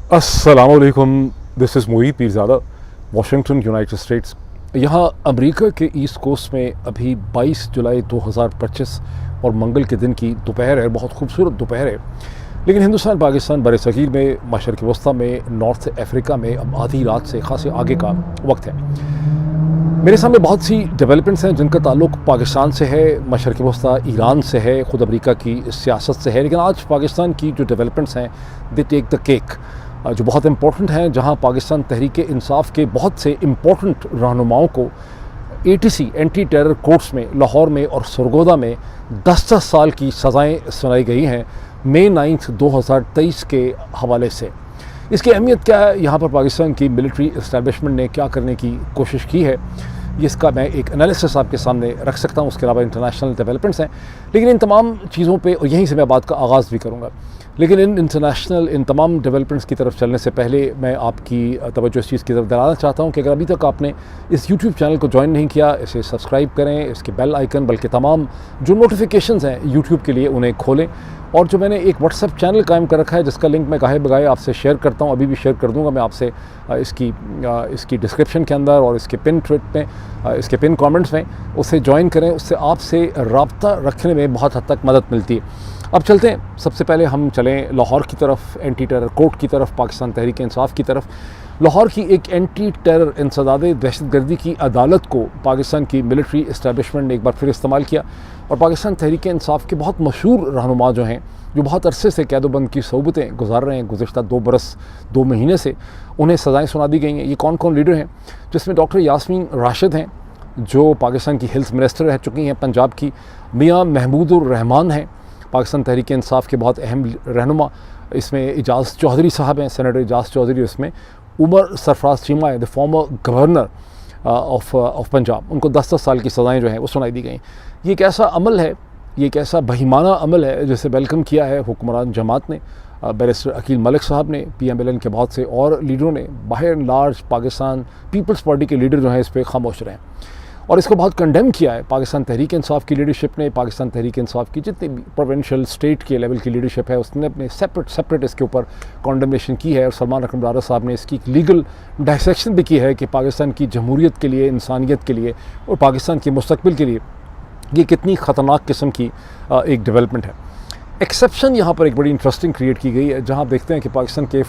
अस्सलामुअलैकुम, this is Moid Pirzada, Washington, United states. यहाँ America के ईस्ट कोस्ट में अभी 22 जुलाई 2025 और मंगल के दिन की दोपहर है। बहुत खूबसूरत दोपहर है। लेकिन हिंदुस्तान पाकिस्तान बरसगीर में, मशरक़ वस्ता में, नॉर्थ अफ्रीका में अब आधी रात से खासे आगे का वक्त है। मेरे सामने बहुत सी डेवलपमेंट्स हैं जिनका ताल्लुक़ पाकिस्तान से है, मशरक़ वस्ता, ईरान से है, ख़ुद अमेरिका की सियासत से है। लेकिन आज पाकिस्तान की जो डेवलपमेंट्स हैं, दे टेक द केक, जो बहुत इम्पोर्टेंट हैं, जहां पाकिस्तान तहरीक इंसाफ के बहुत से इम्पोर्टेंट रहनुमाओं को ATC एंटी टेरर कोर्ट्स में लाहौर में और सरगोदा में 10-10 साल की सज़ाएं सुनाई गई हैं मई 9, 2023 के हवाले से। इसकी अहमियत क्या है, यहाँ पर पाकिस्तान की मिलिट्री इस्टेब्लिशमेंट ने क्या करने की कोशिश की है, इसका मैं एक एनालिसिस आपके सामने रख सकता हूँ। उसके अलावा इंटरनेशनल डेवलपमेंट्स हैं, लेकिन इन तमाम चीज़ों पे, और यहीं से मैं बात का आगाज़ भी करूँगा। लेकिन इन तमाम डेवलपमेंट्स की तरफ चलने से पहले मैं आपकी तवज्जो इस चीज़ की तरफ दिलाना चाहता हूँ कि अगर अभी तक आपने इस YouTube चैनल को ज्वाइन नहीं किया, इसे सब्सक्राइब करें, इसके बेल आइकन, बल्कि तमाम जो नोटिफिकेशंस हैं YouTube के लिए उन्हें खोलें। और जो मैंने एक व्हाट्सएप चैनल कायम कर रखा है जिसका लिंक मैं गाहे बगाए आपसे शेयर करता हूँ, अभी भी शेयर कर दूँगा मैं आपसे इसकी डिस्क्रिप्शन के अंदर और इसके पिन ट्वीट में, इसके पिन कमेंट्स में, उससे ज्वाइन करें। उससे आपसे रब्ता रखने में बहुत हद तक मदद मिलती है। अब चलते हैं, सबसे पहले हम चलें लाहौर की तरफ, एंटी टेरर कोर्ट की तरफ, पाकिस्तान तहरीक इंसाफ की तरफ। लाहौर की एक एंटी टेरर इंसदाद दहशतगर्दी की अदालत को पाकिस्तान की मिलिट्री इस्टेब्लिशमेंट ने एक बार फिर इस्तेमाल किया और पाकिस्तान तहरीक इंसाफ के बहुत मशहूर रहनुमा जो हैं, जो बहुत अरसे से कैदोबंद की सोबतें गुजार रहे हैं, गुज़श्ता 2 बरस 2 महीने से, उन्हें सज़ाएँ सुना दी गई हैं। ये कौन कौन लीडर हैं, जिसमें डॉक्टर यास्मीन राशिद हैं जो पाकिस्तान की हेल्थ मिनिस्टर रह चुकी हैं पंजाब की, मियाँ महमूदुर रहमान हैं पाकिस्तान तहरीक इंसाफ के बहुत अहम रहनुमा, इसमें एजाज़ चौधरी साहब हैं, सेनेटर एजाज़ चौधरी, इसमें उमर सरफराज चीमा है, the former governor of Punjab, उनको 10-10 साल की सज़ाएँ जो हैं वो सुनाई दी गई। ये एक ऐसा अमल है, ये एक ऐसा बहीमाना अमल है जिसे वेलकम किया है हुक्मरान जमात ने, बैरिस्टर अकील मलिक साहब ने, PMLN के बहुत से और लीडरों ने। By and large Pakistan Peoples Party के लीडर जो हैं इस पर खामोश रहे और इसको बहुत कंडेम किया है पाकिस्तान तहरीक इंसाफ की लीडरशिप ने। पाकिस्तान तहरीक इंसाफ की जितनी भी प्रोविंशियल स्टेट के लेवल की लीडरशिप है, उसने अपने सेपरेट इसके ऊपर कंडेमनेशन की है। और सलमान अकरम साहब ने इसकी लीगल डायसेक्शन भी की है कि पाकिस्तान की जमहूरियत के लिए, इंसानियत के लिए और पाकिस्तान के मुस्तकबिल के लिए ये कितनी ख़तरनाक किस्म की एक डेवलपमेंट है। एक्सेप्शन यहाँ पर एक बड़ी इंटरेस्टिंग क्रिएट की गई है, जहाँ आप देखते हैं कि पाकिस्तान के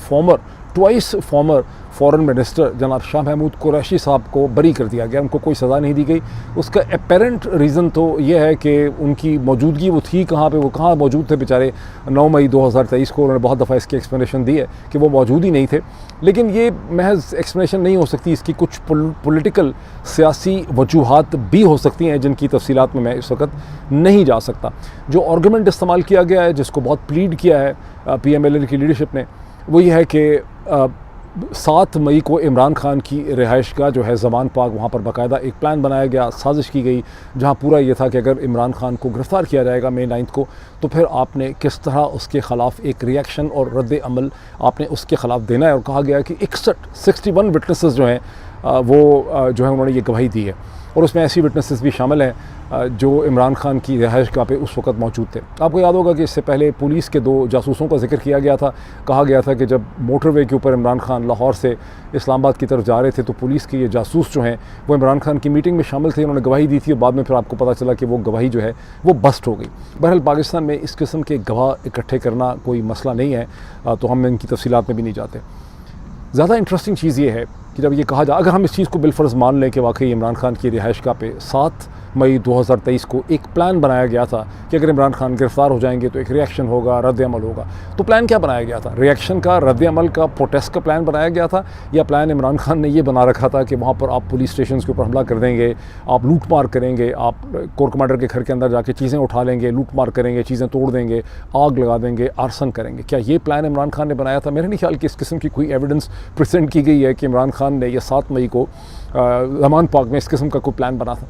ट्वाइस फॉर्मर फॉरेन मिनिस्टर जनाब शाह महमूद कुरैशी साहब को बरी कर दिया गया, उनको कोई सज़ा नहीं दी गई। उसका अपेरेंट रीज़न तो ये है कि उनकी मौजूदगी वो थी कहाँ पे, वो कहाँ मौजूद थे बेचारे 9 मई 2023 को। उन्होंने बहुत दफ़ा इसकी एक्सप्लेनेशन दी है कि वो मौजूद ही नहीं थे, लेकिन ये महज एक्सप्लेनेशन नहीं हो सकती, इसकी कुछ पॉलिटिकल सियासी वजूहात भी हो सकती हैं जिनकी तफसीलात में मैं इस वक्त नहीं जा सकता। जो आर्गूमेंट इस्तेमाल किया गया है, जिसको बहुत प्लीड किया है PMLN की लीडरशिप ने, वो ये है कि 7 मई को इमरान खान की रिहाइश का जो है ज़मान पाक, वहाँ पर बाकायदा एक प्लान बनाया गया, साजिश की गई, जहाँ पूरा ये था कि अगर इमरान खान को गिरफ़्तार किया जाएगा मई 9 को, तो फिर आपने किस तरह उसके ख़िलाफ़ एक रिएक्शन और रद्द अमल आपने उसके ख़िलाफ़ देना है। और कहा गया कि 61 विटनेसेस जो हैं वो जो है उन्होंने ये गवाही दी है और उसमें ऐसी विटनेसेस भी शामिल हैं जो इमरान खान की रिहाइश गाह पे उस वक्त मौजूद थे। आपको याद होगा कि इससे पहले पुलिस के 2 जासूसों का जिक्र किया गया था। कहा गया था कि जब मोटरवे के ऊपर इमरान खान लाहौर से इस्लामाबाद की तरफ जा रहे थे तो पुलिस के ये जासूस जो हैं वो इमरान खान की मीटिंग में शामिल थे, उन्होंने गवाही दी थी और बाद में फिर आपको पता चला कि वो गवाही जो है वो बस्ट हो गई। बहरहाल पाकिस्तान में इस किस्म के गवाह इकट्ठे करना कोई मसला नहीं है, तो हम इनकी तफसीलात में भी नहीं जाते। ज़्यादा इंटरेस्टिंग चीज़ ये है कि जब ये कहा जाए, अगर हम इस चीज़ को बिलफर्ज मान लें कि वाकई इमरान खान की रिहाइश गाह पे 7 मई 2023 को एक प्लान बनाया गया था कि अगर इमरान खान गिरफ़्तार हो जाएंगे तो एक रिएक्शन होगा, रद्द अमल होगा, तो प्लान क्या बनाया गया था? रिएक्शन का, रद्द अमल का, प्रोटेस्ट का प्लान बनाया गया था, या प्लान इमरान खान ने ये बना रखा था कि वहाँ पर आप पुलिस स्टेशन के ऊपर हमला कर देंगे, आप लूट मार करेंगे, आप कोर कमांडर के घर के अंदर जाके चीज़ें उठा लेंगे, लूट मार करेंगे, चीज़ें तोड़ देंगे, आग लगा देंगे, आर्सन करेंगे? क्या ये प्लान इमरान खान ने बनाया था? मेरे नहीं ख्याल कि इस किस्म की कोई एविडेंस प्रेजेंट की गई है कि इमरान खान ने यह 7 मई को ज़मान पाक में इस किस्म का कोई प्लान बना था।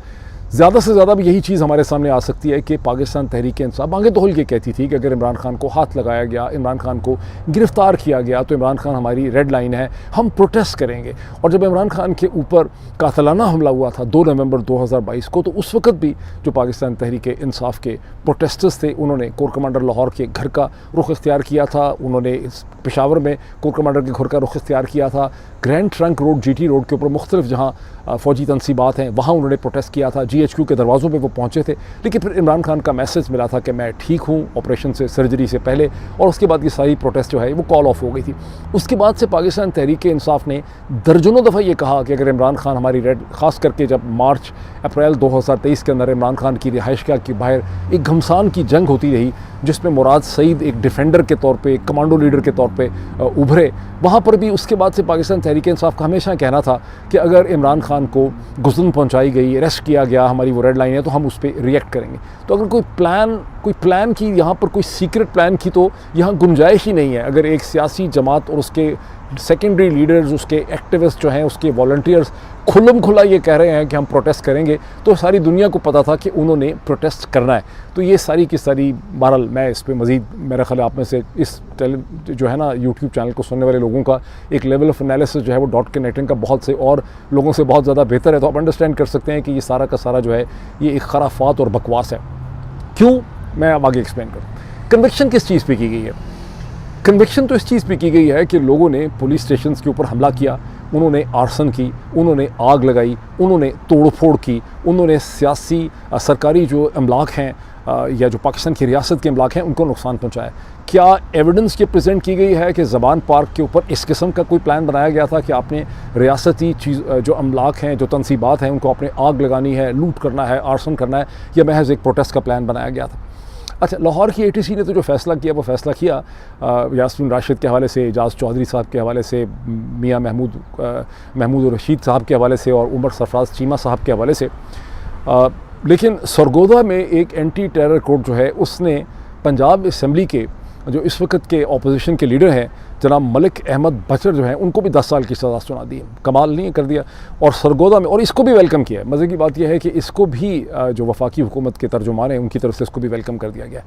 ज़्यादा से ज़्यादा भी यही चीज़ हमारे सामने आ सकती है कि पाकिस्तान तहरीक इंसाफ आगे तोहल के कहती थी कि अगर इमरान खान को हाथ लगाया गया, इमरान खान को गिरफ़्तार किया गया तो इमरान खान हमारी रेड लाइन है, हम प्रोटेस्ट करेंगे। और जब इमरान खान के ऊपर कातलाना हमला हुआ था 2 नवंबर 2022 को, तो उस वक्त भी जो पाकिस्तान तहरीक इंसाफ के प्रोटेस्टर्स थे उन्होंने कोर कमांडर लाहौर के घर का रुख इख्तियार किया था, उन्होंने पेशावर में कोर कमांडर के घर का रुख इख्तियार किया था, grand trunk road GT road के ऊपर मुख्तलिफ जहाँ फ़ौजी तनसीबात हैं वहाँ उन्होंने प्रोटेस्ट किया था, GHQ के दरवाज़ों पे वो पहुँचे थे। लेकिन फिर इमरान खान का मैसेज मिला था कि मैं ठीक हूँ ऑपरेशन से, सर्जरी से पहले, और उसके बाद की सारी प्रोटेस्ट जो है वो कॉल ऑफ हो गई थी। उसके बाद से पाकिस्तान तहरीक इंसाफ ने दर्जनों दफ़ा ये कहा कि अगर इमरान खान हमारी रेड, ख़ास करके जब मार्च अप्रैल 2023 के अंदर इमरान खान की रिहाइशगाह के बाहर एक घमसान की जंग होती रही जिसमें मुराद सईद एक डिफेंडर के तौर पे, कमांडो लीडर के तौर पे उभरे, वहाँ पर भी उसके बाद से पाकिस्तान तहरीक इंसाफ का हमेशा कहना था कि अगर इमरान खान को गुज़न पहुँचाई गई, अरेस्ट किया गया, हमारी वो रेड लाइन है, तो हम उस पर रिएक्ट करेंगे। तो अगर कोई प्लान की यहाँ पर कोई सीक्रेट प्लान की तो यहाँ गुंजाइश ही नहीं है। अगर एक सियासी जमात और उसके सेकेंडरी लीडर्स, उसके एक्टिविस्ट जो हैं, उसके वॉलंटियर्स खुल्लम खुला ये कह रहे हैं कि हम प्रोटेस्ट करेंगे, तो सारी दुनिया को पता था कि उन्होंने प्रोटेस्ट करना है। तो ये सारी की सारी, बहरहाल मैं इस पर मज़ीद, मेरा ख्याल आप में से इस जो है ना यूट्यूब चैनल को सुनने वाले लोगों का एक लेवल ऑफ एनालिसिस जो है वो डॉट के नेटिंग का बहुत से और लोगों से बहुत ज़्यादा बेहतर है, तो आप अंडरस्टैंड कर सकते हैं कि ये सारा का सारा जो है ये एक खराफात और बकवास है। क्यों, मैं अब आगे एक्सप्लेन करूँ। कन्विक्शन किस चीज़ पे की गई है? कन्विक्शन तो इस चीज़ पे की गई है कि लोगों ने पुलिस स्टेशन के ऊपर हमला किया, उन्होंने आर्सन की, उन्होंने आग लगाई, उन्होंने तोड़फोड़ की, उन्होंने सियासी सरकारी जो अमलाक हैं या जो पाकिस्तान की रियासत के अमलाक हैं उनको नुकसान पहुँचाया। क्या एविडेंस ये प्रेजेंट की गई है कि ज़बान पार्क के ऊपर इस किस्म का कोई प्लान बनाया गया था कि आपने रियासती चीज़ जो अमलाक हैं, जो तनसीबात हैं, उनको आपने आग लगानी है, लूट करना है, आर्सन करना है, या महज एक प्रोटेस्ट का प्लान बनाया गया था? अच्छा, लाहौर की ATC ने तो जो फ़ैसला किया वो फ़ैसला किया यास्मीन राशिद के हवाले से, एजाज़ चौधरी साहब के हवाले से, मियाँ महमूद रशीद साहब के हवाले से और उमर सरफराज चीमा साहब के हवाले से। लेकिन सरगोदा में एक एंटी टेरर कोर्ट जो है उसने पंजाब असम्बली के जो इस वक्त के अपोजिशन के लीडर हैं जनाब मलिक अहमद बचर जो हैं उनको भी 10 साल की सज़ा सुना दी। कमाल नहीं कर दिया। और सरगोदा में, और इसको भी वेलकम किया है। मज़े की बात यह है कि इसको भी जो वफाकी हुकूमत के तर्जुमान हैं उनकी तरफ से इसको भी वेलकम कर दिया गया।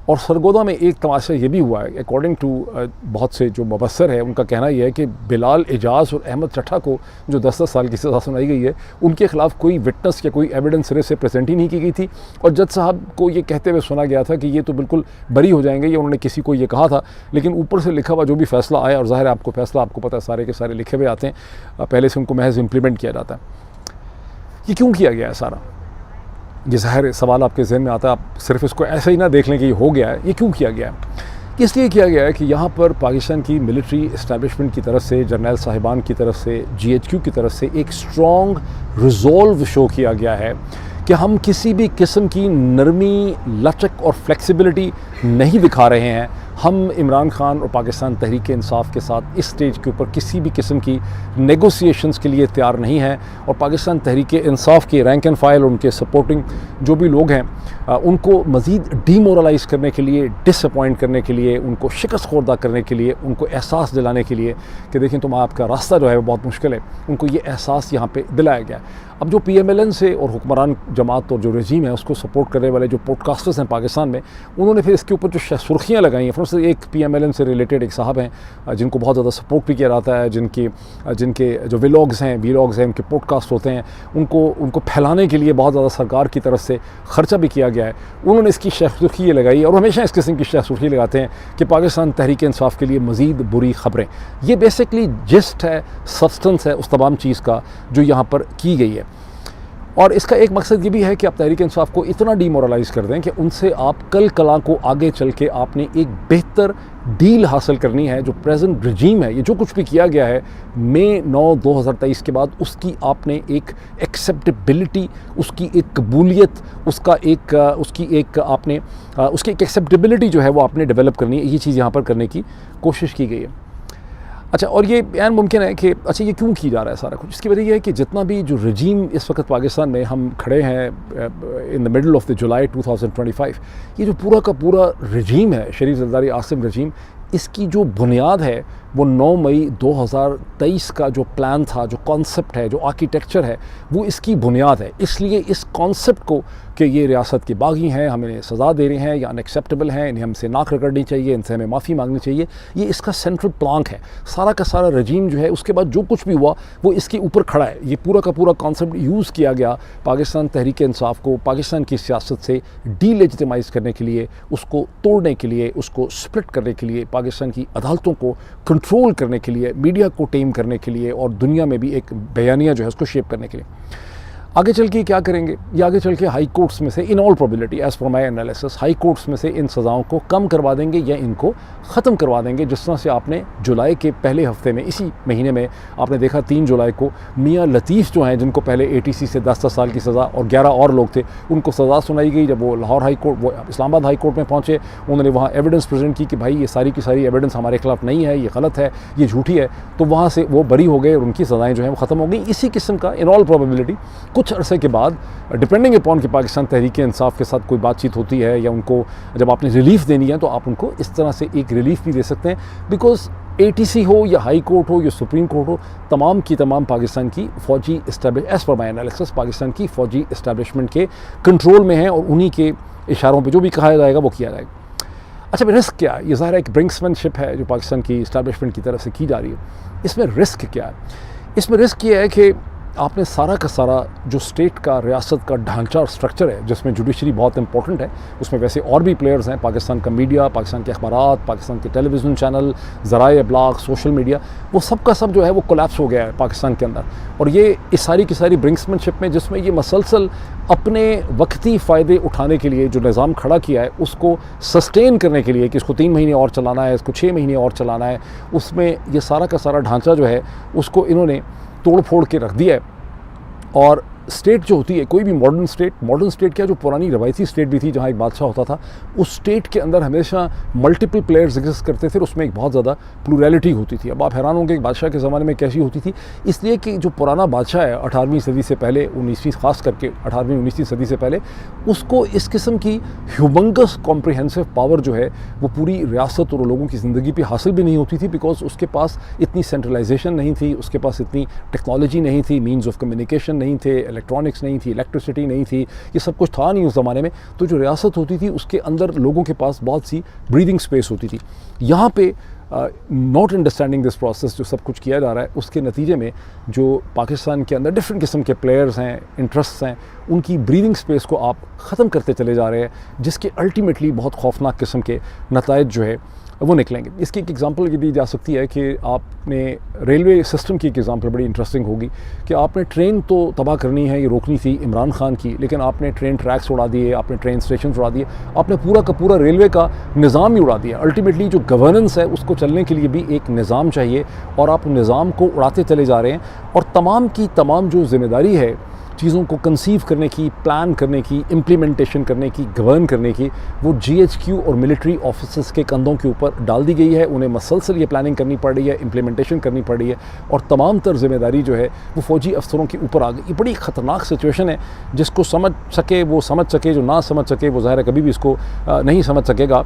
और सरगोदा में एक तमाशा ये भी हुआ है, अकॉर्डिंग टू बहुत से जो मुबसर है उनका कहना यह है कि बिलाल एजाज़ और अहमद चट्ठा को जो 10-10 साल की सज़ा सुनाई गई है उनके खिलाफ कोई विटनेस या कोई एविडेंस सिरे से प्रेजेंट ही नहीं की गई थी। और जज साहब को ये कहते हुए सुना गया था कि ये तो बिल्कुल बरी हो जाएंगे, ये उन्होंने किसी को ये कहा था। लेकिन ऊपर से लिखा हुआ जो भी फैसला आया, और ज़ाहिर है आपको फैसला आपको पता है सारे के सारे लिखे हुए आते हैं, पहले से उनको महज इम्प्लीमेंट किया जाता है। ये क्यों किया गया है सारा? ये ज़ाहिर सवाल आपके जहन में आता है। आप सिर्फ इसको ऐसे ही ना देख लें कि ये हो गया है। ये क्यों किया गया है? इसलिए किया गया है कि यहाँ पर पाकिस्तान की मिलिट्री इस्टेब्लिशमेंट की तरफ से, जर्नल साहिबान की तरफ से, GHQ की तरफ से एक स्ट्रॉन्ग रिजॉल्व शो किया गया है कि हम किसी भी किस्म की नरमी, लचक और फ्लेक्सिबिलिटी नहीं दिखा रहे हैं। हम इमरान खान और पाकिस्तान तहरीक इंसाफ के साथ इस स्टेज के ऊपर किसी भी किस्म की नेगोशिएशंस के लिए तैयार नहीं हैं। और पाकिस्तान तहरीक इंसाफ के रैंक एंड फाइल, उनके सपोर्टिंग जो भी लोग हैं, उनको मज़ीद डीमोरलाइज़ करने के लिए, डिसअपॉइंट करने के लिए, उनको शिकस्त खुर्दा करने के लिए, उनको एहसास दिलाने के लिए कि देखें तुम आपका रास्ता जो है वो बहुत मुश्किल है, उनको ये एहसास यहाँ पे दिलाया गया। अब जो PMLN से और हुक्मरान जमात और जो रजीम है उसको सपोर्ट करने वाले जो पॉडकास्टर्स हैं पाकिस्तान में, उन्होंने फिर इसके ऊपर जो सुर्खियाँ लगाई हैं। फर्स्ट एक PMLN से रिलेटेड एक साहब हैं जिनको बहुत ज़्यादा सपोर्ट भी किया जाता है, जिनके जो वीलॉग्स हैं उनके पॉडकास्ट होते हैं, उनको फैलाने के लिए बहुत ज़्यादा सरकार की तरफ से ख़र्चा भी किया गया है। उन्होंने इसकी सुर्खी लगाई, और हमेशा इस किस्म की सुर्खी लगाते हैं कि पाकिस्तान तहरीक इंसाफ के लिए मज़ीद बुरी ख़बरें। ये बेसिकली जिस्ट है, सब्सटेंस है उस तमाम चीज़ का जो यहाँ पर की गई है। और इसका एक मकसद ये भी है कि आप तहरीक इंसाफ को इतना डीमोरलाइज़ कर दें कि उनसे आप कल कला को आगे चल के आपने एक बेहतर डील हासिल करनी है। जो प्रेजेंट रजीम है, ये जो कुछ भी किया गया है मई 9, 2023 के बाद, उसकी आपने एक एक्सेप्टेबिलिटी, उसकी एक कबूलियत, उसकी एक एक्सेप्टेबिलिटी जो है वो आपने डेवलप करनी है। ये चीज़ यहाँ पर करने की कोशिश की गई है। अच्छा, और ये बयान मुमकिन है कि अच्छा ये क्यों की जा रहा है सारा कुछ? इसकी वजह यह है कि जितना भी जो रजीम इस वक्त पाकिस्तान में हम खड़े हैं in the middle of the जुलाई 2025, ये जो पूरा का पूरा रजीम है, शरीफ ज़रदारी आसिम रजीम, इसकी जो बुनियाद है वो 9 मई 2023 का जो प्लान था, जो कॉन्सेप्ट है, जो आर्किटेक्चर है, वो इसकी बुनियाद है। इसलिए इस कॉन्सेप्ट को कि ये रियासत के बागी हैं, हमें सज़ा दे रहे हैं या अनएक्सेप्टेबल हैं, इन्हें हमसे नाक रगड़नी चाहिए, इनसे हमें माफ़ी मांगनी चाहिए, ये इसका सेंट्रल प्लांक है। सारा का सारा रजीम जो है, उसके बाद जो कुछ भी हुआ वो इसके ऊपर खड़ा है। ये पूरा का पूरा कॉन्सेप्ट यूज़ किया गया पाकिस्तान तहरीक इंसाफ को पाकिस्तान की सियासत से डीलेजिटिमाइज़ करने के लिए, उसको तोड़ने के लिए, उसको स्प्लिट करने के लिए, पाकिस्तान की अदालतों को कंट्रोल करने के लिए, मीडिया को टेम करने के लिए और दुनिया में भी एक बयानिया जो है उसको शेप करने के लिए। आगे चल के क्या करेंगे? ये आगे चल के हाई कोर्ट्स में से in all probability as per my analysis high courts में से इन सज़ाओं को कम करवा देंगे या इनको ख़त्म करवा देंगे। जिस तरह से आपने जुलाई के पहले हफ्ते में, इसी महीने में आपने देखा 3 जुलाई को मियाँ लतीफ़ जो हैं, जिनको पहले ATC से 10-10 साल की सज़ा और 11 और लोग थे, उनको सज़ा सुनाई गई। जब वो लाहौर हाई कोर्ट, वो इस्लामाबाद हाई कोर्ट में पहुँचे, उन्होंने वहाँ एविडेंस प्रेजेंट की कि भाई ये सारी की सारी एविडेंस हमारे खिलाफ नहीं है, ये गलत है, ये झूठी है, तो वहाँ से वो बरी हो गए और उनकी सज़ाएँ जो हैं वो ख़त्म हो गई। इसी किस्म का इन ऑल प्रोबेबिलिटी कुछ अरसे के बाद, डिपेंडिंग अपॉन कि पाकिस्तान तहरीक इंसाफ के साथ कोई बातचीत होती है या उनको जब आपने रिलीफ देनी है तो आप उनको इस तरह से एक रिलीफ भी दे सकते हैं। बिकॉज ATC हो या हाई कोर्ट हो या सुप्रीम कोर्ट हो, तमाम की तमाम पाकिस्तान की फ़ौजी एज़ पर माई एनालिसिस पाकिस्तान की फ़ौजी इस्टेब्लिशमेंट के कंट्रोल में है और उन्हीं के इशारों पे जो भी कहा जाएगा वो किया जाएगा। अच्छा, रिस्क क्या है? ये ज़ाहिर है एक ब्रिंक्समैनशिप है जो पाकिस्तान की इस्टेब्लिशमेंट की तरफ से की जा रही है। इसमें रिस्क क्या है? इसमें रिस्क ये है कि आपने सारा का सारा जो स्टेट का, रियासत का ढांचा और स्ट्रक्चर है, जिसमें जुडिशरी बहुत इंपॉर्टेंट है, उसमें वैसे और भी प्लेयर्स हैं, पाकिस्तान का मीडिया, पाकिस्तान के अखबारात, पाकिस्तान के टेलीविज़न चैनल, ज़राए इब्लाग, सोशल मीडिया, वो सब का सब जो है वो कोलैप्स हो गया है पाकिस्तान के अंदर। और ये इस सारी की सारी ब्रिंक्समैनशिप में, जिसमें ये मसलसल अपने वक्ती फ़ायदे उठाने के लिए जो निज़ाम खड़ा किया है, उसको सस्टेन करने के लिए कि इसको 3 महीने और चलाना है, इसको 6 महीने और चलाना है, उसमें ये सारा का सारा ढांचा जो है उसको इन्होंने तोड़ फोड़ के रख दिया है। और स्टेट जो होती है, कोई भी मॉडर्न स्टेट क्या, जो पुरानी रवायती स्टेट भी थी जहाँ एक बादशाह होता था, उस स्टेट के अंदर हमेशा मल्टीपल प्लेयर्स एग्जिस्ट करते थे, उसमें एक बहुत ज़्यादा प्लूरैलिटी होती थी। अब आप हैरान होंगे एक बादशाह के ज़माने में कैसी होती थी, इसलिए कि जो पुराना बादशाह है 18वीं सदी से पहले, 19वीं ख़ास करके 18वीं 19वीं सदी से पहले, उसको इस किस्म की ह्यूमंगस कॉम्प्रिहेंसिव पावर जो है वो पूरी रियासत और लोगों की ज़िंदगी पे हासिल भी नहीं होती थी, बिकॉज उसके पास इतनी सेंट्रलाइजेशन नहीं थी, उसके पास इतनी टेक्नोलॉजी नहीं थी, मीन्स ऑफ कम्युनिकेशन नहीं थे, इलेक्ट्रॉनिक्स नहीं थी, इलेक्ट्रिसिटी नहीं थी, ये सब कुछ था नहीं उस ज़माने में। तो जो रियासत होती थी उसके अंदर लोगों के पास बहुत सी ब्रीदिंग स्पेस होती थी। यहाँ पे नॉट अंडरस्टैंडिंग दिस प्रोसेस, जो सब कुछ किया जा रहा है, उसके नतीजे में जो पाकिस्तान के अंदर डिफरेंट किस्म के प्लेयर्स हैं, इंटरेस्ट्स हैं, उनकी ब्रीदिंग स्पेस को आप ख़त्म करते चले जा रहे हैं, जिसके अल्टीमेटली बहुत खौफनाक किस्म के नताइज जो है वो निकलेंगे। इसकी एक एग्जांपल ये दी जा सकती है कि आपने रेलवे सिस्टम की एक एग्जांपल बड़ी इंटरेस्टिंग होगी कि आपने ट्रेन तो तबाह करनी है, ये रोकनी थी इमरान खान की, लेकिन आपने ट्रेन ट्रैक्स उड़ा दिए, आपने ट्रेन स्टेशन उड़ा दिए, आपने पूरा का पूरा रेलवे का निज़ाम ही उड़ा दिया। अल्टीमेटली जो गवर्नेंस है उसको चलने के लिए भी एक निज़ाम चाहिए और आप निज़ाम को उड़ाते चले जा रहे हैं। और तमाम की तमाम जो जिम्मेदारी है चीज़ों को कंसीव करने की, प्लान करने की, इम्प्लीमेंटेशन करने की, गवर्न करने की, वो GHQ और मिलिट्री ऑफिसर्स के कंधों के ऊपर डाल दी गई है। उन्हें मसलसल ये प्लानिंग करनी पड़ रही है, इम्प्लीमेंटेशन करनी पड़ रही है और तमाम तर जिम्मेदारी जो है वो फ़ौजी अफसरों के ऊपर आ गई। ये बड़ी ख़तरनाक सिचुएशन है, जिसको समझ सके वो समझ सके, जो ना समझ सके वो ज़ाहिर है कभी भी इसको नहीं समझ सकेगा।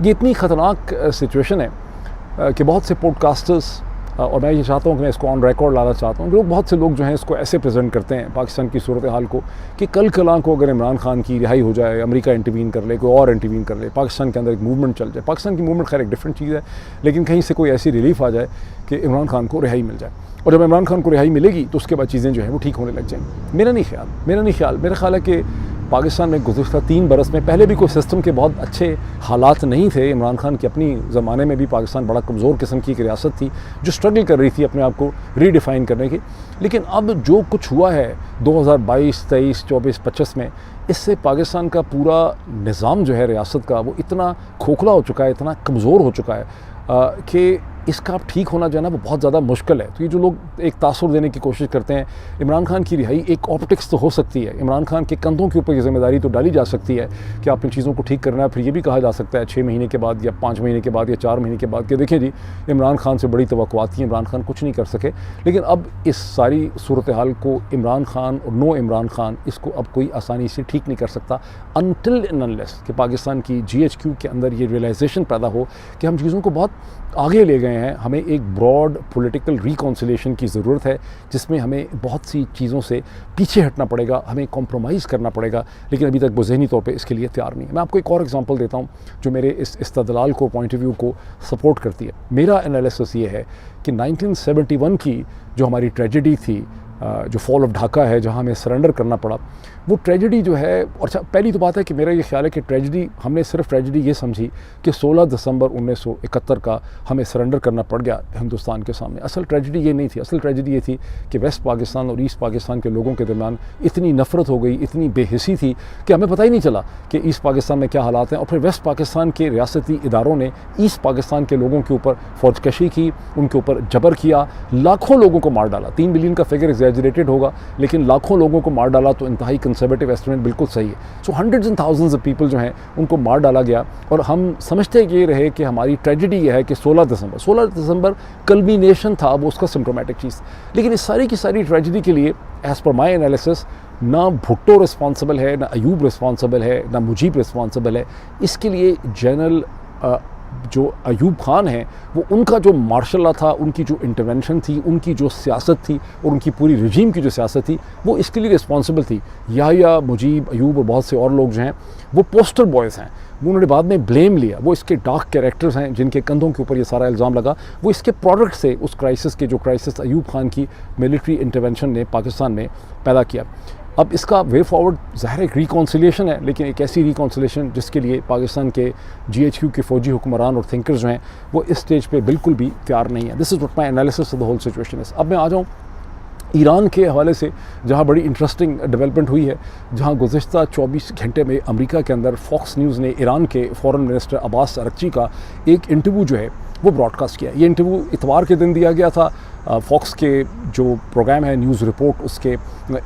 ये इतनी ख़तरनाक सिचुएशन है कि बहुत से पॉडकास्टर्स, और मैं ये चाहता हूँ कि मैं इसको ऑन रिकॉर्ड लाना चाहता हूँ, लोग बहुत से लोग जो हैं इसको ऐसे प्रेजेंट करते हैं पाकिस्तान की सूरत हाल को कि कल कलां को अगर इमरान खान की रिहाई हो जाए, अमेरिका इंटरवीन कर ले, कोई और इंटरवीन कर ले, पाकिस्तान के अंदर एक मूवमेंट चल जाए। पाकिस्तान की मूवमेंट खैर एक डिफरेंट चीज़ है, लेकिन कहीं से कोई ऐसी रिलीफ आ जाए कि इमरान खान को रिहाई मिल जाए, और जब इमरान खान को रिहाई मिलेगी तो उसके बाद चीज़ें जो हैं वो ठीक होने लग जाएंगी। मेरा नहीं ख्याल मेरा ख्याल है कि पाकिस्तान में गुज़श्ता 3 बरस में पहले भी कोई सिस्टम के बहुत अच्छे हालात नहीं थे। इमरान खान की अपनी ज़माने में भी पाकिस्तान बड़ा कमज़ोर किस्म की एक रियासत थी जो स्ट्रगल कर रही थी अपने आप को रीडिफ़ाइन करने की। लेकिन अब जो कुछ हुआ है 2022, 23, 24, 25 में, इससे पाकिस्तान का पूरा निज़ाम जो है रियासत का वो इतना खोखला हो चुका है, इतना कमज़ोर हो चुका है कि इसका अब ठीक होना जो है ना वो बहुत ज़्यादा मुश्किल है। तो ये जो लोग एक तासुर देने की कोशिश करते हैं, इमरान खान की रिहाई एक ऑप्टिक्स तो हो सकती है, इमरान खान के कंधों के ऊपर ये जिम्मेदारी तो डाली जा सकती है कि आप इन चीज़ों को ठीक करना है। फिर ये भी कहा जा सकता है 6 महीने के बाद या 5 महीने के बाद या 4 महीने के बाद कि देखें जी इमरान खान से बड़ी तवक्कुआत थी, इमरान खान कुछ नहीं कर सके। लेकिन अब इस सारी सूरत हाल को इमरान खान और नो इमरान खान, इसको अब कोई आसानी से ठीक नहीं कर सकता अनटिल एंड अनलेस कि पाकिस्तान की GHQ के अंदर ये रियलाइजेशन पैदा हो कि हम चीज़ों को बहुत आगे ले गए हैं। हमें एक ब्रॉड पॉलिटिकल रिकॉन्सिलेशन की ज़रूरत है, जिसमें हमें बहुत सी चीज़ों से पीछे हटना पड़ेगा, हमें कॉम्प्रोमाइज़ करना पड़ेगा, लेकिन अभी तक वो ज़हनी तौर पे इसके लिए तैयार नहीं है। मैं आपको एक और एग्जांपल देता हूँ जो मेरे इस इस्तदलाल को, पॉइंट ऑफ व्यू को सपोर्ट करती है। मेरा एनालिसिस ये है कि 1971 की जो हमारी ट्रेजेडी थी, जो फॉल ऑफ ढाका है, जहाँ हमें सरेंडर करना पड़ा, वो ट्रेजेडी जो है, और पहली तो बात है कि मेरा ये ख्याल है कि ट्रेजेडी, हमने सिर्फ ट्रेजेडी ये समझी कि 16 दिसंबर 1971 का हमें सरेंडर करना पड़ गया हिंदुस्तान के सामने। असल ट्रेजेडी ये नहीं थी। असल ट्रेजेडी ये थी कि वेस्ट पाकिस्तान और ईस्ट पाकिस्तान के लोगों के दरमियान इतनी नफ़रत हो गई, इतनी बेहिसी थी कि हमें पता ही नहीं चला कि ईस्ट पाकिस्तान में क्या हालात हैं। और फिर वेस्ट पाकिस्तान के रियासती इदारों ने ईस्ट पाकिस्तान के लोगों के ऊपर फौजकशी की, उनके ऊपर जबर किया, लाखों लोगों को मार डाला। 3 बिलियन का फिगर एग्जैजरेटेड होगा, लेकिन लाखों लोगों को मार डाला तो इंतहाई कंजर्वेटिव एस्टिमेट बिल्कुल सही है। So hundreds and thousands of people जो हैं उनको मार डाला गया, और हम समझते ये रहे कि हमारी ट्रेजेडी ये है कि 16 दिसंबर कल्मिनेशन था, वो उसका सिम्प्टोमेटिक चीज़। लेकिन इस सारी की सारी ट्रेजेडी के लिए एज़ पर माई एनालिसिस ना भुट्टो रिस्पॉन्सिबल है, ना अयूब रिस्पॉन्सिबल है, ना मुजीब रिस्पॉन्सिबल है। इसके लिए जनरल जो अयूब खान है, वो उनका जो मार्शल लॉ था, उनकी जो इंटरवेंशन थी, उनकी जो सियासत थी और उनकी पूरी रजीम की जो सियासत थी, वो इसके लिए रिस्पॉन्सिबल थी। या मुजीब, अयूब और बहुत से और लोग जो हैं वो पोस्टर बॉयज़ हैं। उन्होंने बाद में ब्लेम लिया, वो इसके डार्क कैरेक्टर्स हैं जिनके कंधों के ऊपर ये सारा इल्ज़ाम लगा, वो इसके प्रोडक्ट से उस क्राइसिस के, जो क्राइसिस अयूब खान की मिलिट्री इंटरवेंशन ने पाकिस्तान में पैदा किया। अब इसका वे फॉरवर्ड ज़ाहिर एक रिकॉन्सिलेशन है, लेकिन एक ऐसी रिकॉन्सिलेशन जिसके लिए पाकिस्तान के GHQ के फ़ौजी हुक्मरान और थिंकर्स जो हैं वो इस स्टेज पे बिल्कुल भी तैयार नहीं है। This is what my analysis of the whole situation is. अब मैं आ जाऊँ ईरान के हवाले से, जहाँ बड़ी इंटरेस्टिंग डेवलपमेंट हुई है, जहाँ गुज़िश्ता 24 घंटे में अमेरिका के अंदर फॉक्स न्यूज़ ने ईरान के फ़ॉरेन मिनिस्टर अब्बास अरगची का एक इंटरव्यू जो है वो ब्रॉडकास्ट किया। ये इंटरव्यू इतवार के दिन दिया गया था। फॉक्स के जो प्रोग्राम है न्यूज़ रिपोर्ट, उसके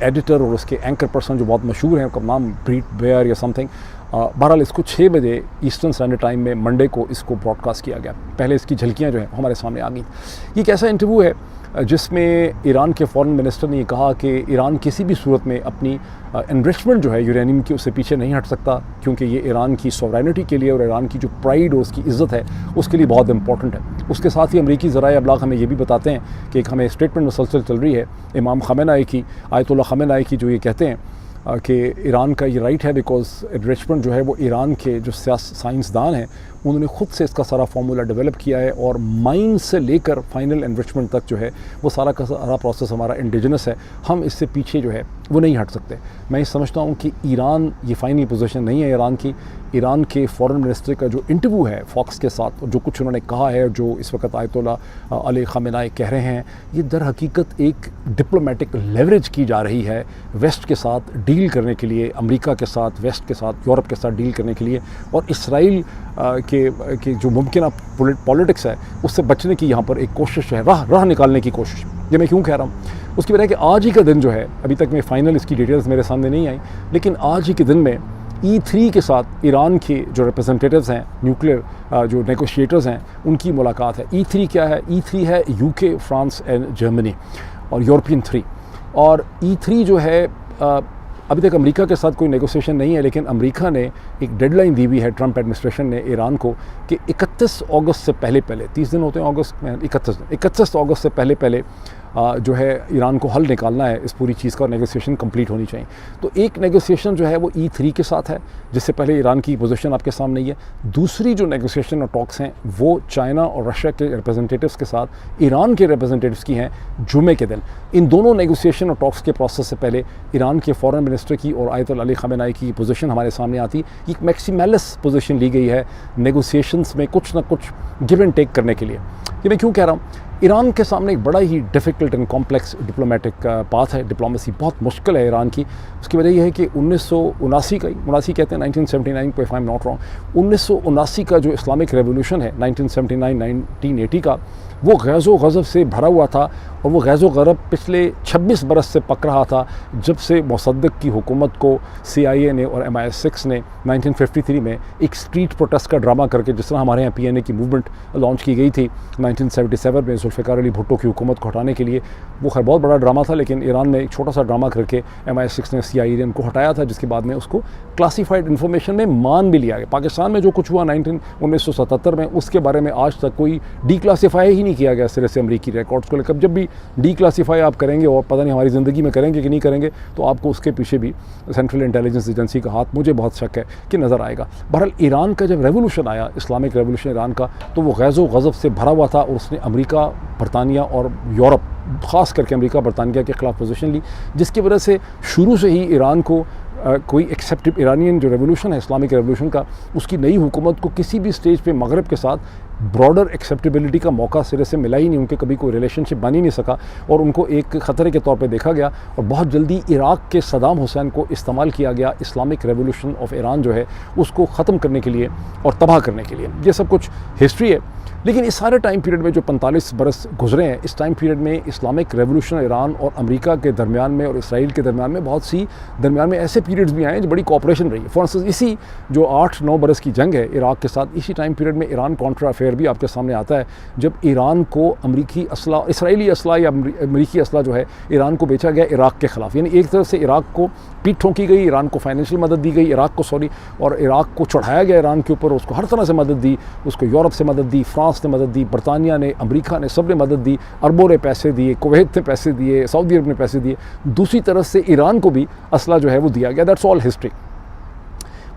एडिटर और उसके एंकर पर्सन जो बहुत मशहूर हैं, उनका नाम ब्रीट बेयर या समथिंग, बहरहाल इसको 6 बजे ईस्टर्न स्टैंडर्ड टाइम में मंडे को इसको ब्रॉडकास्ट किया गया। पहले इसकी झलकियाँ जो हैं हमारे सामने आ गई। ये एक ऐसा इंटरव्यू है जिसमें ईरान के फॉरेन मिनिस्टर ने कहा कि ईरान किसी भी सूरत में अपनी एनरिचमेंट जो है यूरेनियम की, उससे पीछे नहीं हट सकता, क्योंकि ये ईरान की सॉवरेनिटी के लिए और ईरान की जो प्राइड और उसकी इज़्ज़त है उसके लिए बहुत इंपॉर्टेंट है। उसके साथ ही अमरीकी ज़राए अबलाग हमें ये भी बताते हैं कि एक हमें स्टेटमेंट मुसलसल चल रही है इमाम ख़मेनाई की, आयतुल्लाह ख़मेनाई की, जो ये कहते हैं कि ईरान का ये राइट है, बिकॉज एनरिचमेंट जो है वो ईरान के जो साइंसदान हैं उन्होंने ख़ुद से इसका सारा फार्मूला डेवलप किया है, और माइन से लेकर फाइनल एनरिचमेंट तक जो है वो सारा का सारा प्रोसेस हमारा इंडिजिनस है। हम इससे पीछे जो है वो नहीं हट सकते। मैं ये समझता हूँ कि ईरान, ये फाइनल पोजीशन नहीं है ईरान की। ईरान के फॉरेन मिनिस्टर का जो इंटरव्यू है फॉक्स के साथ, जो कुछ उन्होंने कहा है, जो इस वक्त आयतुल्लाह अली ख़मेनाई कह रहे हैं, ये दर हकीकत एक डिप्लोमेटिक लेवरेज की जा रही है वेस्ट के साथ डील करने के लिए, अमेरिका के साथ, वेस्ट के साथ, यूरोप के साथ डील करने के लिए, और इसराइल के जो मुमकिन पॉलिटिक्स है उससे बचने की यहाँ पर एक कोशिश है, राह निकालने की कोशिश। ये मैं क्यों कह रहा हूँ? उसकी वजह है कि आज ही का दिन जो है, अभी तक मैं फ़ाइनल इसकी डिटेल्स मेरे सामने नहीं आई, लेकिन आज ही के दिन में E3 के साथ ईरान के जो रिप्रेजेंटेटिव्स हैं, न्यूक्लियर जो नेगोशिएटर्स हैं, उनकी मुलाकात है। E3 क्या है? E3 है UK, फ्रांस एंड जर्मनी और यूरोपियन 3। और E3 जो है अभी तक अमेरिका के साथ कोई नेगोशिएशन नहीं है, लेकिन अमेरिका ने एक डेडलाइन दी हुई है, ट्रंप एडमिनिस्ट्रेशन ने ईरान को, कि 31 अगस्त से पहले 30 दिन होते हैं अगस्त में, 31 अगस्त से पहले जो है ईरान को हल निकालना है इस पूरी चीज़ का, नेगोशिएशन कंप्लीट होनी चाहिए। तो एक नेगोशिएशन जो है वो E3 के साथ है, जिससे पहले ईरान की पोजीशन आपके सामने ही है। दूसरी जो नेगोशिएशन और टॉक्स हैं वो चाइना और रशिया के रिप्रेजेंटेटिव्स के साथ ईरान के रिप्रेजेंटेटिव्स की हैं जुमे के दिन। इन दोनों नेगोशिएशन और टॉक्स के प्रोसेस से पहले ईरान के फॉरेन मिनिस्टर की और आयतुल्लाह अली ख़मेनाई की पोजीशन हमारे सामने आती। एक मैक्सिमलिस पोजीशन ली गई है नेगोशिएशंस में कुछ ना कुछ गिव एंड टेक करने के लिए। ये मैं क्यों कह रहा हूँ? ईरान के सामने एक बड़ा ही difficult and complex diplomatic path है, डिप्लोमेसी बहुत मुश्किल है ईरान की। उसकी वजह यह है कि 1979 कहते हैं 1979 को, if I am not wrong, 1979 का जो इस्लामिक रेवोल्यूशन है 1979-1980 का, वो गज़ो गज़ब से भरा हुआ था, और वो गैज़ो गरब पिछले 26 बरस से पक रहा था, जब से मोसद्दक़ की हुकूमत को CIA ने और MI6 ने 1953 में एक स्ट्रीट प्रोटेस्ट का ड्रामा करके, जिस तरह हमारे यहाँ PNA की मूवमेंट लॉन्च की गई थी 1977 में जुल्फ़िकार अली भुट्टो की हुकूमत को हटाने के लिए। वो खैर बहुत बड़ा ड्रामा था, लेकिन ईरान में एक छोटा सा ड्रामा करके MI6 ने CIA ने उनको हटाया था, जिसके बाद में उसको क्लासीफाइड इन्फॉर्मेशन में मान भी लिया गया। पाकिस्तान में जो कुछ हुआ 1977 में, उसके बारे में आज तक कोई डीक्लासीफाई ही नहीं किया गया सिरे से अमरीकी रिकॉर्ड्स को लेकर। जब भी डीक्लासीफाई आप करेंगे, और पता नहीं हमारी ज़िंदगी में करेंगे कि नहीं करेंगे, तो आपको उसके पीछे भी सेंट्रल इंटेलिजेंस एजेंसी का हाथ, मुझे बहुत शक है कि नज़र आएगा। बहरहाल ईरान का जब रेवोल्यूशन आया, इस्लामिक रेवोल्यूशन ईरान का, तो वो गैज़ो गज़ब से भरा हुआ था, और उसने अमेरिका, बरतानिया और यूरोप, ख़ास करके अमेरिका बरतानिया के ख़िलाफ़ पोजीशन ली, जिसकी वजह से शुरू से ही ईरान को कोई एक्सेप्टिव इरानियन जो रेवोल्यूशन है इस्लामिक रेवोल्यूशन का, उसकी नई हुकूमत को किसी भी स्टेज पे मगरब के साथ ब्रॉडर एक्सेप्टेबिलिटी का मौका सिरे से मिला ही नहीं। उनके कभी कोई रिलेशनशिप बन ही नहीं सका, और उनको एक ख़तरे के तौर पे देखा गया, और बहुत जल्दी इराक़ के सदाम हुसैन को इस्तेमाल किया गया इस्लामिक रेवोल्यूशन ऑफ ईरान जो है उसको ख़त्म करने के लिए और तबाह करने के लिए। ये सब कुछ हिस्ट्री है। लेकिन इस सारे टाइम पीरियड में जो 45 बरस गुजरे हैं, इस टाइम पीरियड में इस्लामिक रेवोल्यूशन ईरान और अमेरिका के दरमियान में और इसराइल के दरमियान में बहुत सी दरमियान में ऐसे पीरियड्स भी आए हैं जो बड़ी कोऑपरेशन रही है। फॉर इंस्टेंस इसी जो 8-9 बरस की जंग है इराक़ के साथ, इसी टाइम पीरियड में ईरान कॉन्ट्रा अफेयर भी आपके सामने आता है, जब ईरान को अमरीकी असला, इसराइली असला या अमरीकी असला जो है ईरान को बेचा गया इराक़ के ख़िलाफ़। यानी एक तरफ से इराक़ को पीठ ठोंकी गई, ईरान को फाइनेंशियल मदद दी गई, इराक़ को और इराक़ को चढ़ाया गया ईरान के ऊपर, उसको हर तरह से मदद दी, उसको यूरोप से मदद दी, फ्रांस ने मदद दी, बरतानिया ने, अमेरिका ने, सब ने मदद दी, अरबों ने पैसे दिए, कुवैत ने पैसे दिए, सऊदी अरब ने पैसे दिए। दूसरी तरफ से ईरान को भी असला जो है वो दिया गया। That's all history.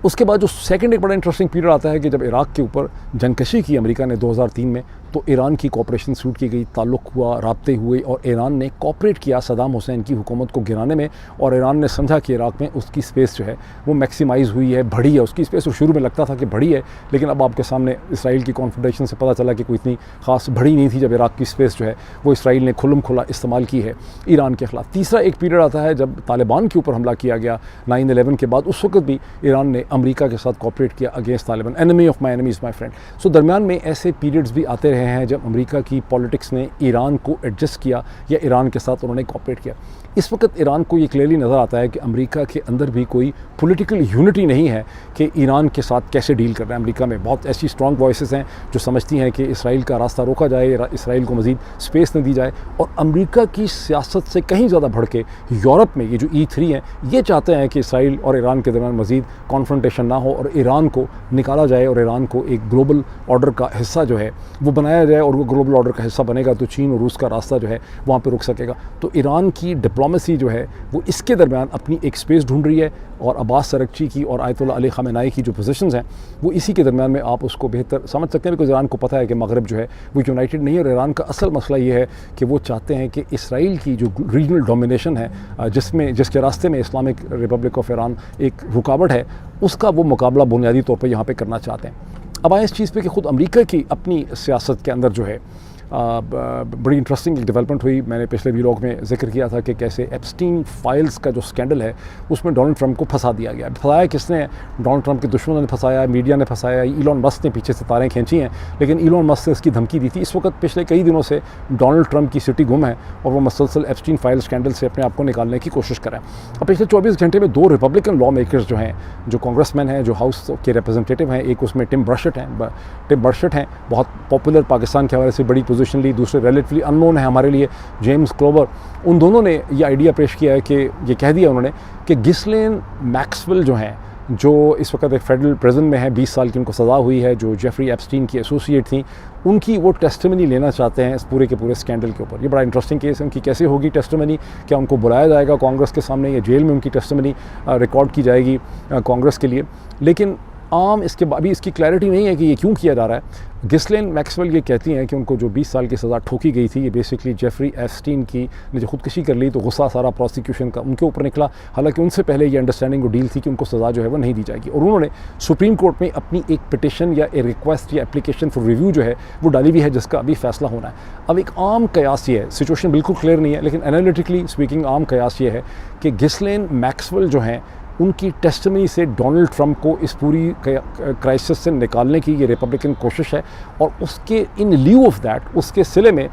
उसके बाद जो सेकंड एक बड़ा इंटरेस्टिंग पीरियड आता है कि जब इराक़ के ऊपर जंगकशी की अमेरिका ने 2003 में, तो ईरान की कोऑपरेशन शूट की गई, ताल्लुक़ हुआ, राब्ते हुए, और ईरान ने कोऑपरेट किया सदाम हुसैन की हुकूमत को गिराने में, और ईरान ने समझा कि इराक़ में उसकी स्पेस जो है वो मैक्सिमाइज़ हुई है, बढ़ी है उसकी स्पेस। और शुरू में लगता था कि बढ़ी है, लेकिन अब आपके सामने इसराइल की कॉन्फ्रेंटेशन से पता चला कि कोई इतनी ख़ास बढ़ी नहीं थी, जब इराक़ की स्पेस जो है वो इसराइल ने खुल्लम खुला इस्तेमाल की है ईरान के ख़िलाफ़। तीसरा एक पीरियड आता है जब तालिबान के ऊपर हमला किया गया 9/11 के बाद, उस वक्त भी ईरान ने अमेरिका के साथ कोऑपरेट किया against Taliban, enemy of my enemy is my friend. So दरमियान में ऐसे पीरियड्स भी आते रहे हैं जब अमेरिका की पॉलिटिक्स ने ईरान को एडजस्ट किया या ईरान के साथ उन्होंने कोऑपरेट किया। इस वक्त ईरान को ये क्लियरली नज़र आता है कि अमेरिका के अंदर भी कोई पॉलिटिकल यूनिटी नहीं है कि ईरान के साथ कैसे डील करना है। अमेरिका में बहुत ऐसी स्ट्रॉन्ग वॉइसेस हैं जो समझती हैं कि इसराइल का रास्ता रोका जाए, इसराइल को मज़ीद स्पेस न दी जाए, और अमेरिका की सियासत से कहीं ज़्यादा बढ़ के यूरोप में ये जो E3 हैं ये चाहते हैं कि इसराइल और ईरान के दरमियान मज़ीद कॉन्फ्रंटेशन ना हो, और ईरान को निकाला जाए, और ईरान को एक ग्लोबल ऑर्डर का हिस्सा जो है वो बनाया जाए, और वो ग्लोबल ऑर्डर का हिस्सा बनेगा तो चीन और रूस का रास्ता जो है वहाँ पर रुक सकेगा। तो ईरान की डिप्लोमेसी जो है वो इसके दरमियान अपनी एक स्पेस ढूंढ रही है, और अब्बास अरगची की और आयतुल्लाह अली ख़ामेनी की जो पोजीशंस हैं वो इसी के दरमियान में आप उसको बेहतर समझ सकते हैं, बिकॉज़ ईरान को पता है कि मगरब जो है वो यूनाइटेड नहीं है, और ईरान का असल मसला ये है कि वो चाहते हैं कि इसराइल की जो रीजनल डोमिनेशन है, जिसके रास्ते में इस्लामिक रिपब्लिक ऑफ ईरान एक रुकावट है, उसका वो मुकाबला बुनियादी तौर पर यहाँ पर करना चाहते हैं। अब आए इस चीज़ पर कि ख़ुद अमेरिका की अपनी सियासत के अंदर जो है बड़ी इंटरेस्टिंग डेवलपमेंट हुई। मैंने पिछले व्लॉग में जिक्र किया था कि कैसे एप्स्टीन फाइल्स का जो स्कैंडल है उसमें डोनाल्ड ट्रंप को फंसा दिया गया। फंसाया किसने? डोनाल्ड ट्रंप के दुश्मनों ने फंसाया, मीडिया ने फंसाया, इलॉन मस्क ने पीछे से तारें खींची हैं, लेकिन इलॉन मस्क ने इसकी धमकी दी थी। इस वक्त पिछले कई दिनों से डोनाल्ड ट्रंप की सिटी गुम है, और वो मसलसल एप्स्टीन फाइल स्कैंडल से अपने आप को निकालने की कोशिश कर रहे हैं। अब पिछले 24 घंटे में 2 रिपब्लिकन लॉ मेकर्स जो हैं, जो कांग्रेसमैन हैं, जो हाउस के रिप्रेजेंटेटिव हैं, एक उसमें टिम बर्चट हैं, बहुत पॉपुलर, पाकिस्तान के हवाले से बड़ी पोजीशन ली, दूसरे रिलेटिवली अननोन है हमारे लिए, जेम्स क्लोवर। उन दोनों ने ये आइडिया पेश किया है कि ये कह दिया उन्होंने कि गिस्लेन मैक्सवेल जो हैं, जो इस वक्त एक फेडरल प्रिजन में है, 20 साल की उनको सज़ा हुई है, जो जेफरी एप्स्टीन की एसोसिएट थी, उनकी वो टेस्टिमनी लेना चाहते हैं इस पूरे के पूरे स्कैंडल के ऊपर। ये बड़ा इंटरेस्टिंग केस है। उनकी कैसे होगी टेस्टिमनी? क्या उनको बुलाया जाएगा कांग्रेस के सामने, या जेल में उनकी टेस्टिमनी रिकॉर्ड की जाएगी कांग्रेस के लिए? लेकिन आम इसके अभी इसकी क्लैरिटी नहीं है कि ये क्यों किया जा रहा है। गिस्लेन मैक्सवेल ये कहती हैं कि उनको जो 20 साल की सज़ा ठोकी गई थी, ये बेसिकली जेफरी एप्स्टीन की ने जो खुदकुशी कर ली, तो गुस्सा सारा प्रोसिक्यूशन का उनके ऊपर निकला। हालांकि उनसे पहले ये अंडरस्टैंडिंग और डील थी कि उनको सज़ा जो है वो नहीं दी जाएगी, और उन्होंने सुप्रीम कोर्ट में अपनी एक पिटिशन या एक रिक्वेस्ट या एप्लीकेशन फॉर रिव्यू जो है वो डाली हुई है, जिसका अभी फैसला होना है। अब एक आम कयास ये है, सिचुएशन बिल्कुल क्लियर नहीं है, लेकिन एनालिटिकली स्पीकिंग आम कयास ये है कि गिस्लेन मैक्सवेल जो हैं, उनकी टेस्टिमनी से डोनाल्ड ट्रंप को इस पूरी क्राइसिस से निकालने की ये रिपब्लिकन कोशिश है, और उसके इन ल्यू ऑफ दैट, उसके सिले में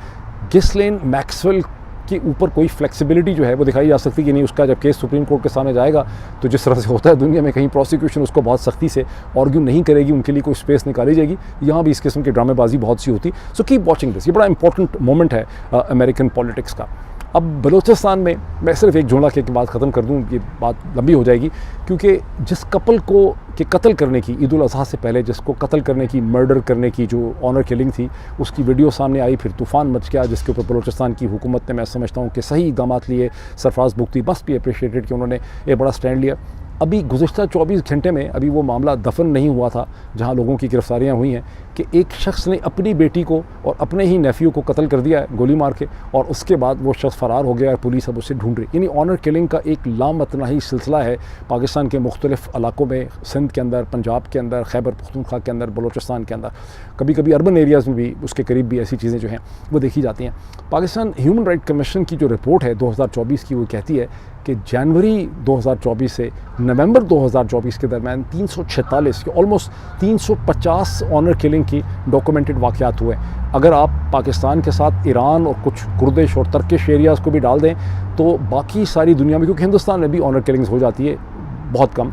गिस्लेन मैक्सवेल उसके ऊपर कोई फ्लेक्सिबिलिटी जो है वो दिखाई जा सकती है कि नहीं, उसका जब केस सुप्रीम कोर्ट के सामने जाएगा तो जिस तरह से होता है दुनिया में, कहीं प्रोसिक्यूशन उसको बहुत सख्ती से आर्ग्यू नहीं करेगी, उनके लिए कोई स्पेस निकाली जाएगी। यहाँ भी इस किस्म की ड्रामेबाजी बहुत सी होती। So keep watching this. ये बड़ा इंपॉर्टेंट मोमेंट है अमेरिकन पॉलिटिक्स का। अब बलूचिस्तान में मैं सिर्फ एक जुमला के बाद ख़त्म कर दूँ, ये बात लंबी हो जाएगी, क्योंकि जिस कपल को के कत्ल करने की ईद उल अज़हा से पहले जिसको कत्ल करने की, मर्डर करने की जो ऑनर किलिंग थी, उसकी वीडियो सामने आई, फिर तूफ़ान मच गया, जिसके ऊपर बलूचिस्तान की हुकूमत ने, मैं समझता हूँ कि सही इक़दाम लिए। Sarfaraz Bugti must be appreciated कि उन्होंने एक बड़ा स्टैंड लिया। अभी गुज़िश्ता 24 घंटे में अभी वो मामला दफन नहीं हुआ था जहां लोगों की गिरफ्तारियां हुई हैं कि एक शख्स ने अपनी बेटी को और अपने ही नेफ्यू को कत्ल कर दिया है गोली मार के, और उसके बाद वो शख्स फ़रार हो गया और पुलिस अब उसे ढूंढ रही। यानी ऑनर किलिंग का एक लामतनाही सिलसिला है पाकिस्तान के मुख्तलिफ़ इलाकों में, सिंध के अंदर, पंजाब के अंदर, खैबर पख्तूनख्वा के अंदर, बलूचिस्तान के अंदर, कभी कभी अर्बन एरियाज़ में भी, उसके करीब भी ऐसी चीज़ें जो हैं वो देखी जाती हैं। पाकिस्तान ह्यूमन राइट कमीशन की जो रिपोर्ट है 2024 की, वो कहती है कि जनवरी 2024 से नवंबर 2024 के दरमियान 346 ऑलमोस्ट 350 ऑनर किलिंग की डॉक्यूमेंटेड वाक़यात हुए। अगर आप पाकिस्तान के साथ ईरान और कुछ कुर्दिश और तर्किश एरियाज़ को भी डाल दें तो बाकी सारी दुनिया में, क्योंकि हिंदुस्तान में भी ऑनर किलिंग्स हो जाती है बहुत कम,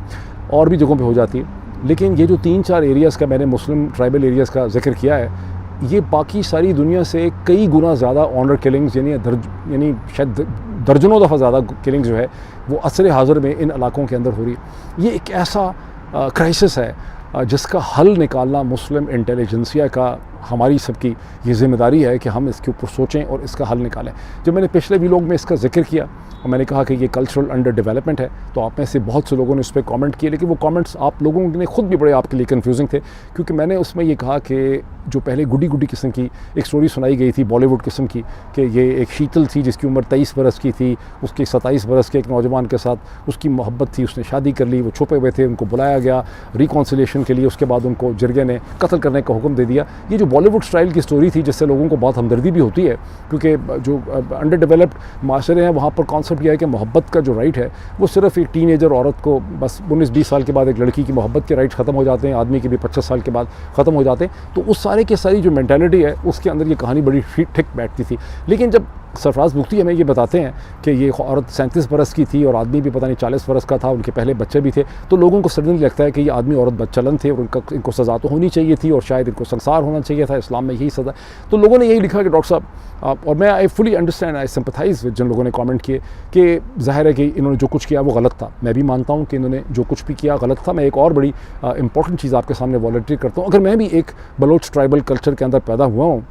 और भी जगहों पे हो जाती है, लेकिन ये जो 3-4 एरियाज़ का मैंने मुस्लिम ट्राइबल एरियाज़ का जिक्र किया है, ये बाकी सारी दुनिया से कई गुना ज़्यादा ऑनर किलिंग्स, यानी शायद दर्जनों दफ़ा ज़्यादा किलिंग जो है वो असर हाज़िर में इन इलाकों के अंदर हो रही है। ये एक ऐसा क्राइसिस है जिसका हल निकालना मुस्लिम इंटेलिजेंसिया का, हमारी सबकी ये ज़िम्मेदारी है कि हम इसके ऊपर सोचें और इसका हल निकालें। जब मैंने पिछले व्लॉग में इसका जिक्र किया और मैंने कहा कि ये कल्चरल अंडर डेवलपमेंट है, तो आप में से बहुत से लोगों ने उस पर कॉमेंट किए, लेकिन वो कमेंट्स आप लोगों ने खुद भी बड़े आपके लिए कन्फ्यूजिंग थे, क्योंकि मैंने उसमें ये कहा कि जो पहले गुडी किस्म की एक स्टोरी सुनाई गई थी बॉलीवुड किस्म की, कि ये एक शीतल थी जिसकी उम्र 23 बरस की थी, उसके 27 बरस के एक नौजवान के साथ उसकी मोहब्बत थी, उसने शादी कर ली, वो छुपे हुए थे, उनको बुलाया गया रिकॉन्सिलेशन के लिए, उसके बाद उनको जरगे ने कत्ल करने का हुक्म दे दिया। ये जो बॉलीवुड स्टाइल की स्टोरी थी जिससे लोगों को बहुत हमदर्दी भी होती है, क्योंकि जो अंडर डेवलप्ड माशरे हैं वहाँ पर कॉन्सेप्ट यह है कि मोहब्बत का जो राइट है वो सिर्फ एक टीनेजर औरत को, बस 19-20 साल के बाद एक लड़की की मोहब्बत के राइट ख़त्म हो जाते हैं, आदमी के भी 25 साल के बाद ख़त्म हो जाते हैं। तो उस सारे के सारी जो मेंटालिटी है उसके अंदर ये कहानी बड़ी ठीक बैठती थी। लेकिन जब सरफराज बुख्ती हमें ये बताते हैं कि ये औरत 37 बरस की थी और आदमी भी पता नहीं 40 बरस का था, उनके पहले बच्चे भी थे, तो लोगों को सडनली लगता है कि ये आदमी औरत बदचलन थे और इनको सज़ा तो होनी चाहिए थी और शायद इनको संसार होना चाहिए था, इस्लाम में यही सज़ा। तो लोगों ने यही लिखा कि डॉक्टर साहब, और मैं I fully understand, I sympathise with जिन लोगों ने कमेंट किए कि ज़ाहिर है कि इन्होंने जो कुछ किया वो गलत था। मैं भी मानता हूँ कि इन्होंने जो कुछ भी किया गलत था। मैं एक और बड़ी इंपॉर्टेंट चीज़ आपके सामने वॉलंटियर करता हूँ। अगर मैं भी एक बलोच ट्राइबल कल्चर के अंदर पैदा हुआ हूँ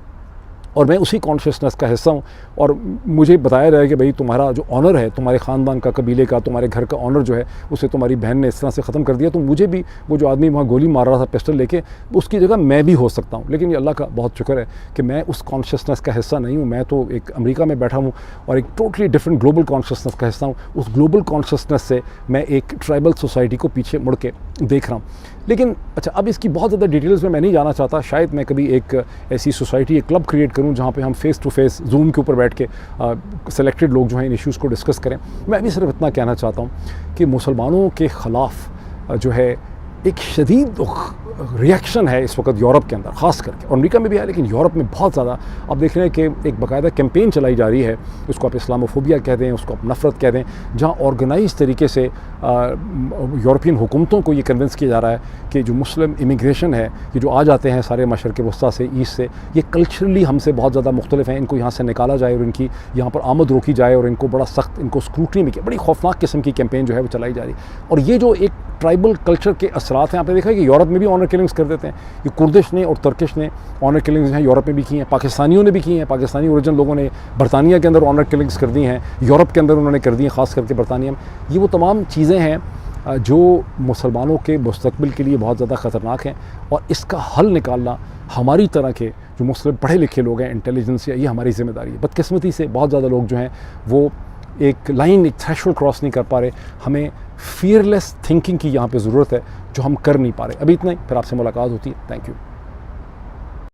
और मैं उसी कॉन्शियसनेस का हिस्सा हूँ, और मुझे बताया रहा है कि भाई तुम्हारा जो ऑनर है, तुम्हारे ख़ानदान का, कबीले का, तुम्हारे घर का ऑनर जो है, उसे तुम्हारी बहन ने इस तरह से ख़त्म कर दिया, तो मुझे भी वो जो आदमी वहाँ गोली मार रहा था पिस्टल लेके, उसकी जगह मैं भी हो सकता हूँ। लेकिन ये अल्लाह का बहुत शुक्र है कि मैं उस कॉन्शियसनेस का हिस्सा नहीं हूँ। मैं तो एक अमेरिका में बैठा हूँ और एक टोटली डिफरेंट ग्लोबल कॉन्शियसनेस का हिस्सा हूँ। उस ग्लोबल कॉन्शियसनेस से मैं एक ट्राइबल सोसाइटी को पीछे मुड़ के देख रहा हूँ। लेकिन अच्छा, अब इसकी बहुत ज़्यादा डिटेल्स में मैं नहीं जाना चाहता। शायद मैं कभी एक ऐसी सोसाइटी, एक क्लब क्रिएट करूं जहां पे हम फेस टू फेस जूम के ऊपर बैठ के सेलेक्टेड लोग जो हैं इन इश्यूज़ को डिस्कस करें। मैं भी सिर्फ इतना कहना चाहता हूं कि मुसलमानों के ख़िलाफ़ जो है एक शदीद रिएक्शन है इस वक्त यूरोप के अंदर, ख़ास करके, और अमेरिका में भी है, लेकिन यूरोप में बहुत ज़्यादा आप देख रहे हैं कि एक बाकायदा कैंपेन चलाई जा रही है। उसको आप इस्लामोफोबिया कह दें, उसको आप नफ़रत कह दें, जहाँ ऑर्गेनाइज तरीके से यूरोपियन हुकूमतों को ये कन्विंस किया जा रहा है कि जो मुस्लिम इमिग्रेशन है, ये जो आ जाते हैं सारे मशरक़ वस्ता से, ईस्ट से, ये कल्चरली हमसे बहुत ज़्यादा मुख्तलिफ हैं, इनको यहाँ से निकाला जाए और इनकी यहाँ पर आमद रोकी जाए और इनको बड़ा सख्त, इनको स्क्रूटनी में किया। बड़ी खौफनाक किस्म की कैंपेन जो है वो चलाई जा रही है। और ये जो एक ट्राइबल कल्चर के असरात हैं, आपने देखा है कि यूरोप में भी ऑनर किलिंग्स कर देते हैं। ये कुर्दिश ने और तर्किश ने ऑनर किलिंग्स हैं यूरोप में भी की हैं, पाकिस्तानियों ने भी की हैं। पाकिस्तानी ओरिजिन लोगों ने बरतानिया के अंदर ऑनर किलिंग्स कर दी हैं, यूरोप के अंदर उन्होंने कर दी हैं, ख़ास करके बरतानिया में। ये वो तमाम चीज़ें हैं जो मुसलमानों के मुस्तकबिल के लिए बहुत ज़्यादा ख़तरनाक हैं, और इसका हल निकालना हमारी तरह के जो मुस्लिम पढ़े लिखे लोग हैं, इंटेलिजेंस, ये हमारी ज़िम्मेदारी है। बदकिस्मती से बहुत ज़्यादा लोग जो हैं वो एक लाइन, एक थ्रेशोल्ड क्रॉस नहीं कर पा रहे। हमें फियरलेस थिंकिंग की यहाँ पे ज़रूरत है जो हम कर नहीं पा रहे। अभी इतना ही, फिर आपसे मुलाकात होती है। Thank you.